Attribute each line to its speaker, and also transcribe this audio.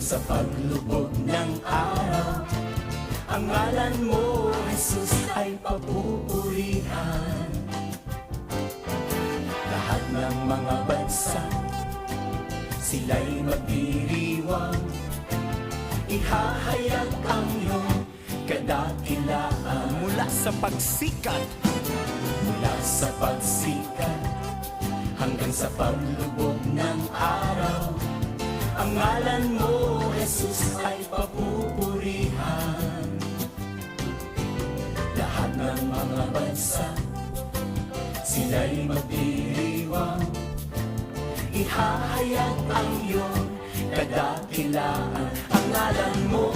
Speaker 1: sa paglubog ng araw. Ang ngalan mo, Jesus, ay papupurihan. Lahat ng mga bansa, sila'y magdiriwang. Ihahayag ang iyong kadakilaan.
Speaker 2: Mula sa pagsikat
Speaker 1: hanggang sa paglubog ng araw. Ang ngalan mo, Jesus, ay papupurihan. Lahat ng mga bansa, sila'y magdiriwang. Ihahayag ang iyong kadakilaan. Ang ngalan mo,